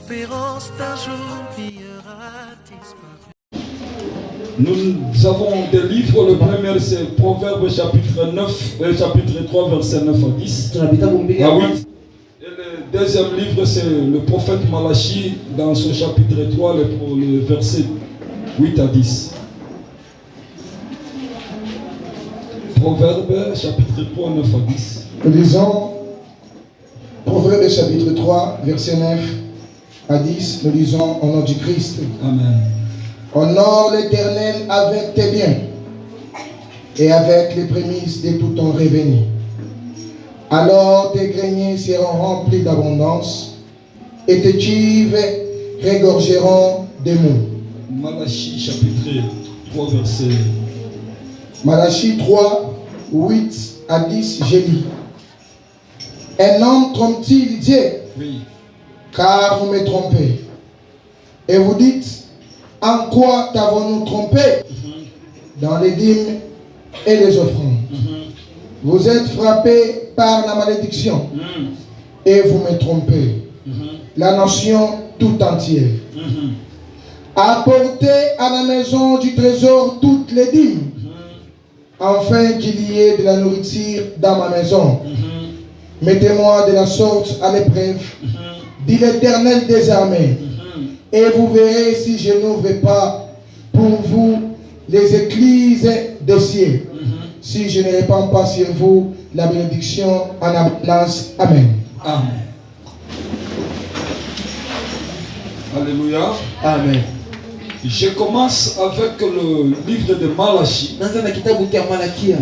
l'espérance d'un jour qui aura disparu. Nous avons des livres. Le premier c'est Proverbe chapitre 3 verset 9 à 10. Ah oui. Et le deuxième livre c'est le prophète Malachi dans son chapitre 3 le verset 8 à 10. Proverbe chapitre 3 9 à 10. Nous lisons Proverbe chapitre 3 verset 9 à 10. Nous lisons au nom du Christ. Amen. Honore l'Éternel avec tes biens et avec les prémices de tout ton revenu. Alors tes greniers seront remplis d'abondance et tes cuves regorgeront de mou. Malachi chapitre 3 verset. Malachi 3, 8 à 10, je lis. Un homme trompe-t-il Dieu? Oui. Car vous me trompez. Et vous dites, en quoi t'avons-nous trompé? Dans les dîmes et les offrandes. Vous êtes frappés par la malédiction et vous me trompez. La nation tout entière. Apportez à la maison du trésor toutes les dîmes, afin qu'il y ait de la nourriture dans ma maison. Mettez-moi de la sorte à l'épreuve, dit l'Éternel des armées, et vous verrez si je n'ouvre pas pour vous les écluses des cieux, si je ne répands pas sur vous la bénédiction en abondance. Amen. Amen. Alléluia. Amen. Je commence avec le livre de Malachi.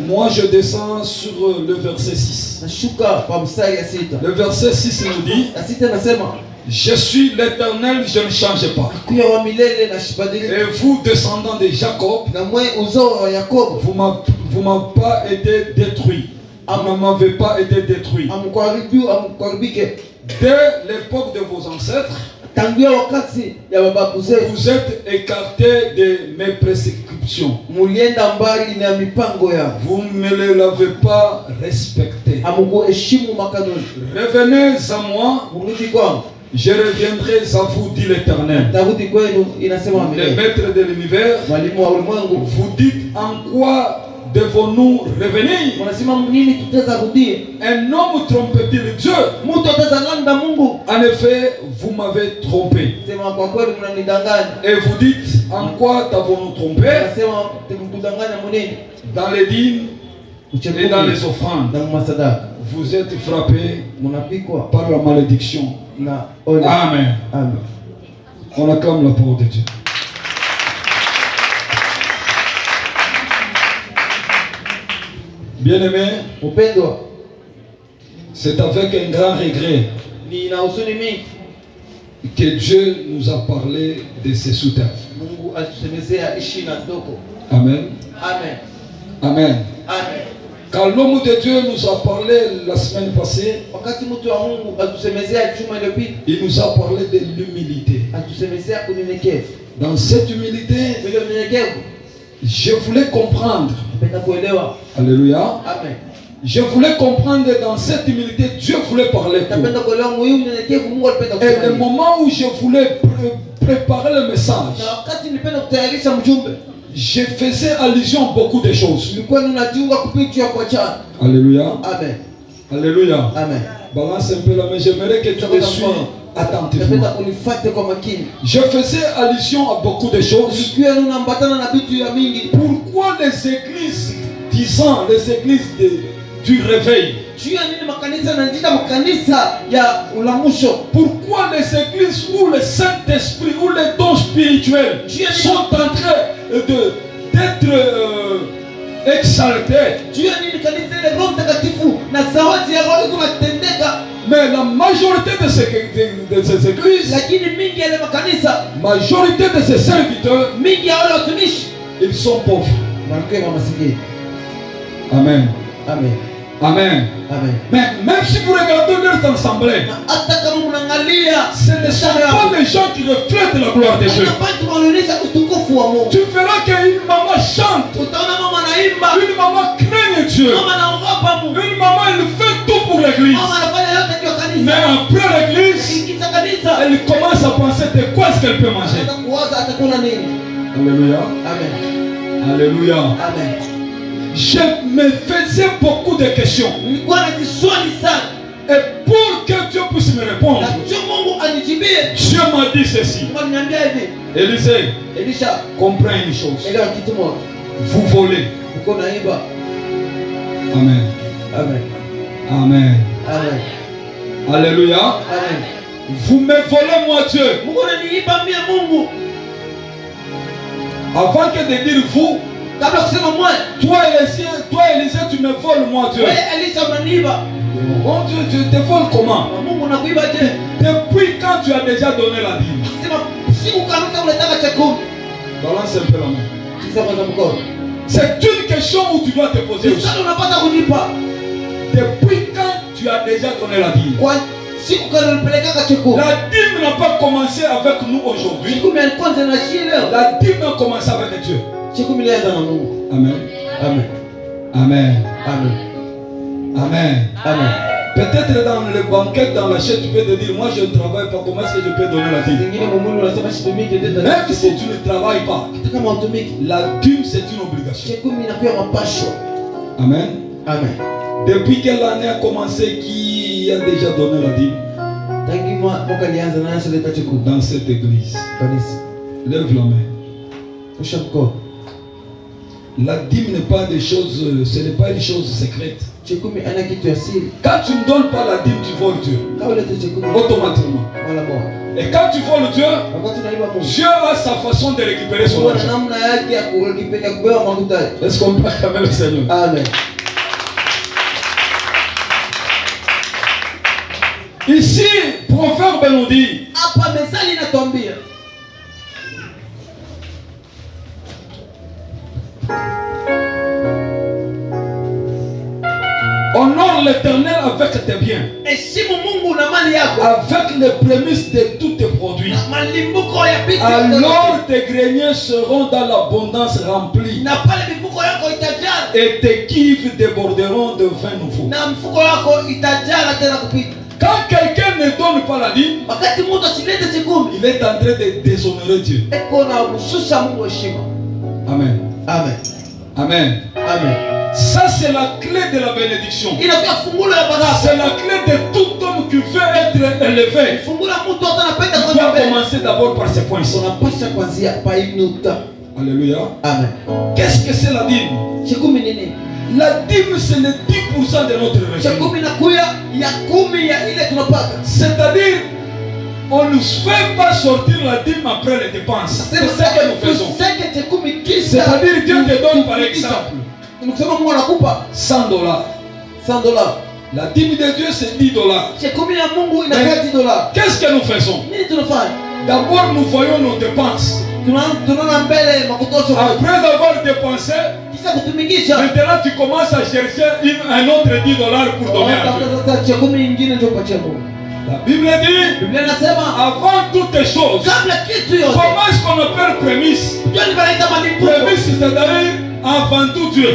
Moi je descends sur le verset 6. Le verset 6 nous dit: je suis l'Éternel, je ne change pas. Et vous, descendants de Jacob, vous ne m'avez pas été détruit. Vous ne m'avez pas été détruit. Dès l'époque de vos ancêtres, vous êtes écartés de mes prescriptions. Vous ne me les avez pas respectées. Revenez à moi, je reviendrai à vous, dit l'Éternel. Le maître de l'univers, vous dites en quoi devons-nous revenir? Un homme trompe-t-il Dieu? En effet, vous m'avez trompé. Et vous dites, en quoi t'avons-nous trompé? Dans les dîmes et dans les offrandes. Vous êtes frappés par la malédiction. Amen. On acclame la parole de Dieu. Bien-aimé, c'est avec un grand regret que Dieu nous a parlé de ses soutiens. Amen. Amen. Car l'homme de Dieu nous a parlé la semaine passée, il nous a parlé de l'humilité. Dans cette humilité, je voulais comprendre. Alléluia. Amen. Je voulais comprendre dans cette humilité, Dieu voulait parler pour. Et le moment où je voulais préparer le message, je faisais allusion à beaucoup de choses. Alléluia. Amen. Alléluia. Amen. Balance un peu là, mais j'aimerais que tu me suives attentivement. Je faisais allusion à beaucoup de choses. Pourquoi les églises disant, les églises du réveil? Pourquoi les églises où le Saint-Esprit, où les dons spirituels sont en train d'être exaltés? Mais la majorité de ces églises, majorité de ces serviteurs, ils sont pauvres. Amen. Amen. Amen. Amen. Mais même si vous regardez leurs assemblées, ce ne sont pas les gens qui reflètent la gloire de Dieu. Tu verras qu'une maman chante, une maman craigne Dieu, une maman elle fait tout pour l'église. Mais après l'église, elle commence à penser de quoi est-ce qu'elle peut manger. Alléluia. Amen. Alléluia. Amen. Je me faisais beaucoup de questions. Et pour que Dieu puisse me répondre, Dieu m'a dit ceci. Élisée, comprends une chose. Vous volez. Amen. Amen. Amen. Amen. Alléluia. Amen. Vous me volez, moi Dieu. Avant que de dire vous, toi Élisée, tu me voles, moi Dieu. Mon Dieu, tu te voles comment? Depuis quand tu as déjà donné la dîme? Balance un peu la main. C'est une question où tu dois te poser aussi. Depuis quand tu as déjà donné la dîme? La dîme n'a pas commencé avec nous aujourd'hui. La dîme a commencé avec Dieu. Amen. Amen. Amen. Amen. Amen. Amen. Peut-être dans le banquet, dans la chaîne, tu peux te dire, moi je ne travaille pas, comment est-ce que je peux donner la dîme? Même si tu ne travailles pas, la dîme c'est une obligation. Amen. Amen. Depuis quelle année a commencé qui a déjà donné la dîme dans cette église? Lève la main. La dîme n'est pas des choses, ce n'est pas une chose secrète. Quand tu ne donnes pas la dîme, tu voles Dieu. Automatiquement. Et quand tu voles Dieu, Dieu a sa façon de récupérer son argent. Est-ce qu'on peut acclamer le Seigneur? Amen. Ici, Proverbe nous dit, honore l'Éternel avec tes biens, avec les prémices de tous tes produits. Alors tes greniers seront dans l'abondance remplie et tes cuves déborderont de vin nouveau. Quand quelqu'un ne donne pas la dîme, il est en train de déshonorer Dieu. Amen. Amen. Amen. Amen. Ça c'est la clé de la bénédiction. C'est la clé de tout homme qui veut être élevé. Il doit commencer d'abord par ces points-ci. Alléluia. Amen. Qu'est-ce que c'est la dîme? La dîme c'est le 10% de notre revenu. C'est-à-dire, on ne fait pas sortir la dîme après les dépenses. C'est ça que nous faisons. C'est-à-dire, Dieu te donne par exemple $100. La dîme de Dieu c'est $10. Qu'est-ce que nous faisons? D'abord nous voyons nos dépenses. Après avoir dépensé, maintenant tu commences à chercher un autre $10 pour donner à Dieu. La Bible dit, avant toutes les choses, comment est-ce qu'on appelle prémisse? Prémisse c'est-à-dire avant tout Dieu.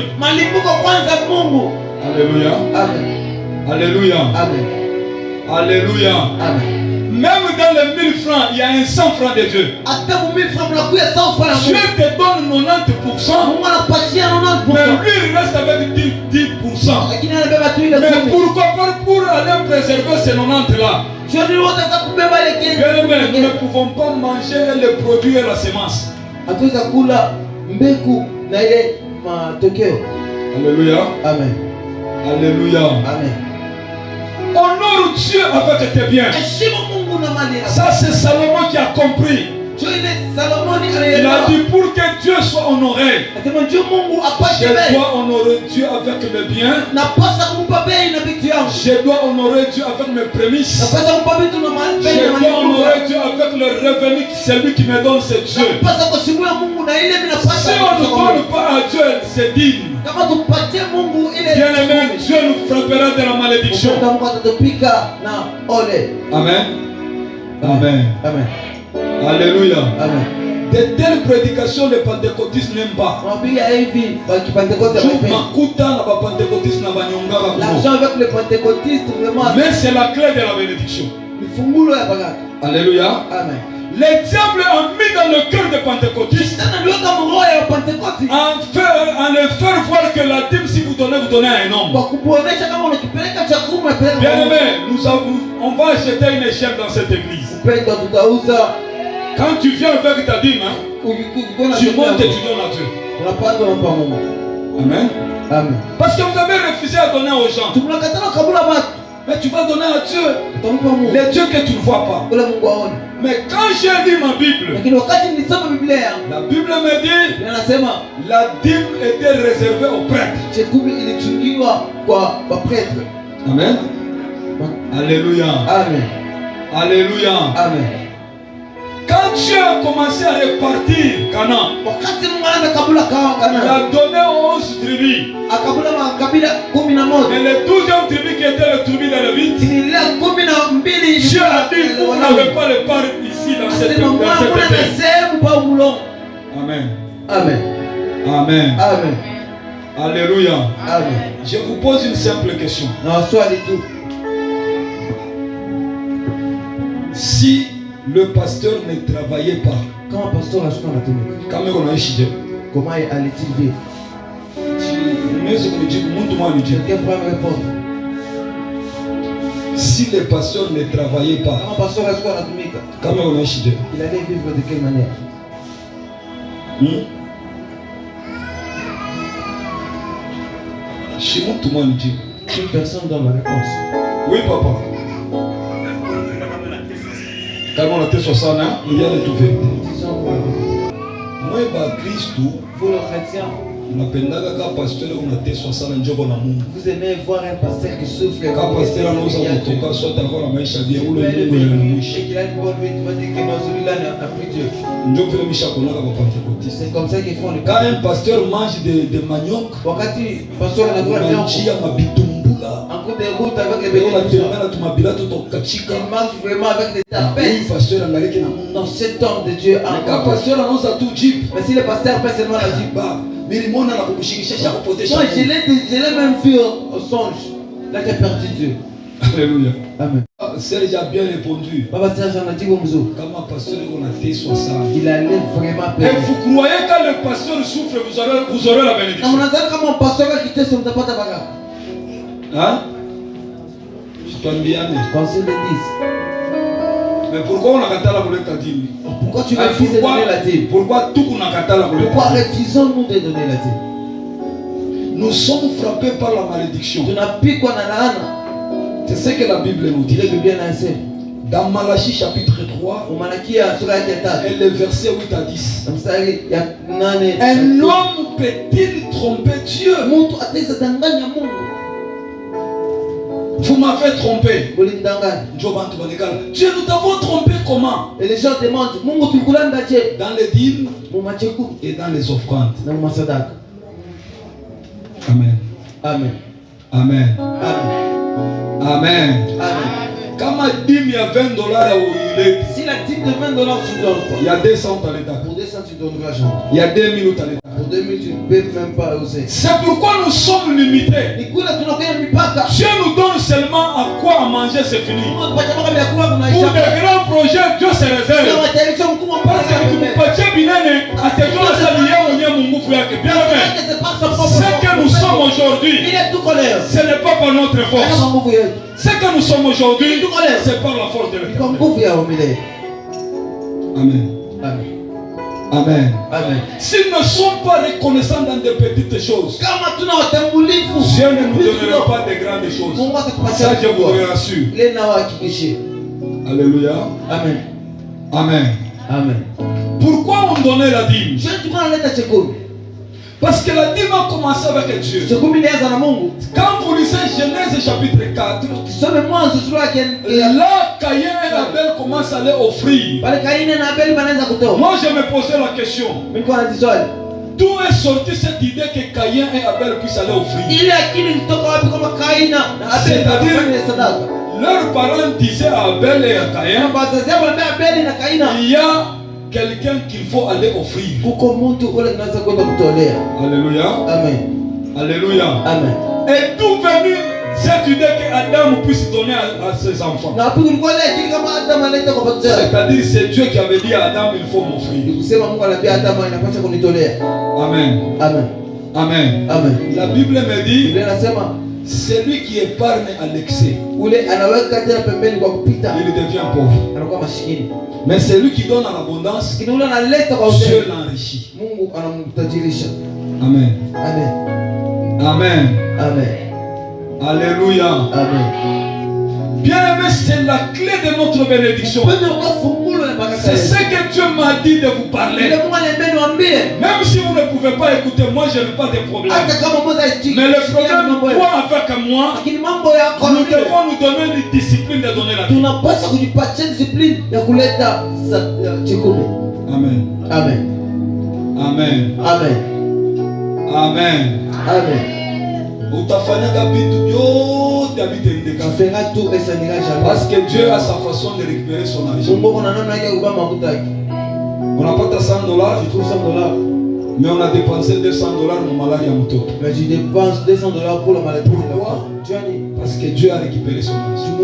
Alléluia. Amen. Alléluia. Amen. Alléluia. Amen. Même dans les 1000 francs, il y a un 100 francs de Dieu. Dieu te donne 90%, mais lui il reste avec 10%. Mais pourquoi pas pour aller préserver ces 90 là? Bien aimé, nous ne pouvons pas manger les produits et la semence. Alléluia. Amen. Alléluia. Amen. Honore Dieu avec tes biens. Ça c'est Salomon qui a compris. Il a dit pour que Dieu soit honoré, je dois honorer Dieu avec mes biens. Je dois honorer Dieu avec mes prémices. Je dois honorer Dieu avec le revenu, celui qui me donne c'est Dieu. Si on ne donne pas à Dieu ses dîmes, bien aimé, Dieu nous frappera de la malédiction. Amen. Amen. Amen. Alléluia. Amen. De telles prédications les pentecôtistes n'aiment pas. L'argent avec les pentecôtistes, vraiment. Mais c'est la clé de la bénédiction. Alléluia. Amen. Le diable a mis dans le cœur des pentecôtistes en le faire voir que la dîme, si vous donnez à un homme. Bien aimé, on va acheter une échelle dans cette église. Quand tu viens avec ta dîme, tu montes et tu donnes à Dieu. Amen. Amen. Parce que vous avez refusé à donner aux gens. Mais tu vas donner à Dieu. Les dieux que tu ne vois pas. Mais quand j'ai lu ma Bible, la Bible me dit la dîme était réservée aux prêtres. Amen. Alléluia. Amen. Alléluia. Amen. Quand Dieu a commencé à répartir Canaan, il a donné aux 11 tribus. Et le 12e tribu qui était le tribu de Lévite, Dieu a dit vous n'avez pas le part ici dans cette terre. Amen. Amen. Amen. Amen. Alléluia. Amen. Je vous pose une simple question. Si le pasteur ne travaillait pas, comment allait-il vivre? Quelqu'un pourrait me répondre. Si le pasteur ne travaillait pas, il allait vivre de quelle manière? Une personne donne la réponse. Oui, papa. Quand on a été 60 ans, il y a tout vérité. Moi, Christ, vous le chrétien, vous aimez voir un pasteur qui souffre et quand pasteur a nos avocats, soit avoir la maïcha bien ou le c'est comme ça qu'ils font le quand un pasteur mange des manioc, un coup de route avec les bénédictions. Il marche vraiment avec des tapettes. Non, cet homme de Dieu a mais si le pasteur fait seulement la jeep, moi je l'ai même vu au songe. Là j'ai perdu Dieu. Alléluia. Amen. Serge a bien répondu. Papa Serge a dit comme ça. Il allait vraiment payer. Et vous croyez que le pasteur souffre, vous aurez la bénédiction. Hein? Je t'en bien. Mais pourquoi on a gâté la boulette à dîme? Pourquoi tu refuses de donner la dîme? Pourquoi tout on a gâté la boulette? Pourquoi refusons-nous de donner la dîme? Nous sommes frappés par la malédiction. C'est ce que la Bible nous dit. Dans Malachie chapitre 3 et le verset 8 à 10. Un homme peut-il tromper Dieu? Vous m'avez trompé. Dieu, nous t'avons trompé comment? Et les gens demandent dans les dîmes et dans les offrandes. Amen. Amen. Amen. Amen. Amen. Quand ma dîme, il y a $20 où il est. Si la dîme de $20 tu donnes quoi? Il y a 200 à l'État. Pour 200 tu donneras jamais. Il y a 2 minutes à l'État. Pour 2 minutes tu ne peux même pas oser. C'est pourquoi nous sommes limités. Dieu nous donne seulement à quoi à manger, c'est fini. Pour de grands projets, Dieu se réserve. Parce que ce que nous sommes aujourd'hui, ce n'est pas par notre force. Ce que nous sommes aujourd'hui, c'est par la force de l'Éternel. Amen. Amen. Amen. Amen. S'ils ne sont pas reconnaissants dans des petites choses, Dieu ne nous donnera pas de grandes choses. Ça, je vous le rassure. Alléluia. Amen. Amen. Amen. Pourquoi on donnait la dîme? Parce que la dîme a commencé avec Dieu. Quand vous lisez Genèse chapitre 4, là, Caïn et Abel commencent à aller offrir. Moi, je me posais la question. D'où est sortie cette idée que Caïn et Abel puissent aller offrir? C'est-à-dire, leurs parents disaient à Abel et à Caïn, il y a quelqu'un qu'il faut aller offrir. Alléluia. Amen. Alléluia. Amen. Et d'où venue Cette idée que Adam puisse donner à ses enfants. C'est-à-dire c'est Dieu qui avait dit à Adam, il faut m'offrir. Amen. Amen. Amen. Amen. La Bible me dit, celui qui épargne à l'excès, il devient pauvre. Mais celui qui donne à l'abondance, Dieu l'enrichit. Amen. Amen. Amen. Amen. Alléluia. Amen. Bien-aimé, c'est la clé de notre bénédiction. C'est ce que Dieu m'a dit de vous parler. Même si vous ne pouvez pas écouter, moi je n'ai pas de problème. Mais le problème, toi avec moi, nous devons nous donner une discipline de donner la vie. Amen. Amen. Amen. Amen. Amen. Amen. Tu feras tout et ça n'ira jamais. Parce que Dieu a sa façon de récupérer son argent. On n'a pas $100, je trouve $100. Mais on a dépensé $200 pour maladie à moto. Mais tu dépenses $200 pour la maladie. Pourquoi? Parce que Dieu a récupéré son argent.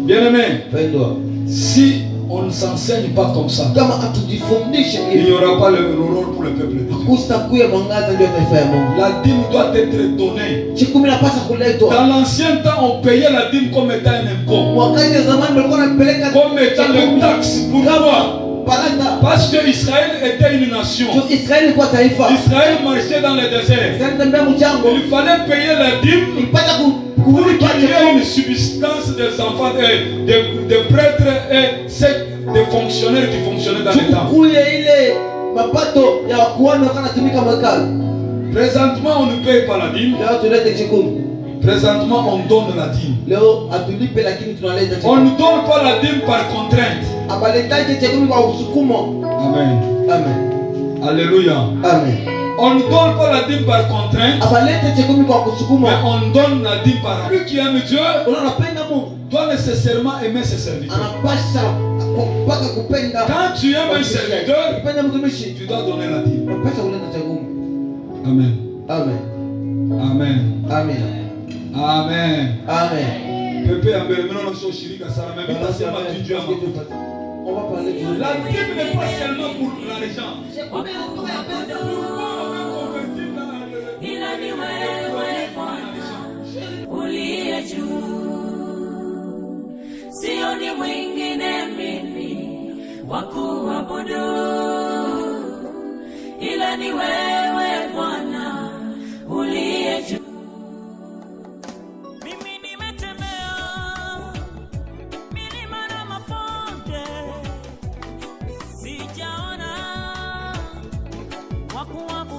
Bien aimé, si on ne s'enseigne pas comme ça, il n'y aura pas le rôle pour le peuple de Dieu. La dîme doit être donnée. Dans l'ancien temps, on payait la dîme comme étant un impôt, comme étant le taxe. Pourquoi? Parce que Israël était une nation. Israël marchait dans le désert. Il fallait payer la dîme pour qu'il y ait une subsistance des enfants, des prêtres et des fonctionnaires qui fonctionnaient dans le temple. Présentement, on ne paye pas la dîme. Présentement, on donne la dîme. On ne donne pas la dîme par contrainte. Amen. Amen. Alléluia. Amen. On ne donne pas la dîme par contrainte, mais on donne la dîme par amour. Celui qui aime Dieu doit nécessairement aimer ses serviteurs. Quand tu aimes un serviteur, tu dois donner la dîme. Amen. Amen. Amen. Amen. Amen. Amen. On va parler de la dîme n'est pas seulement pour l'argent. Sioni mwingine mimi wa kuabudu ila ni wewe Bwana uliye juu. Mimi nimetembea milima na mabonde, sijaona wa kuabudu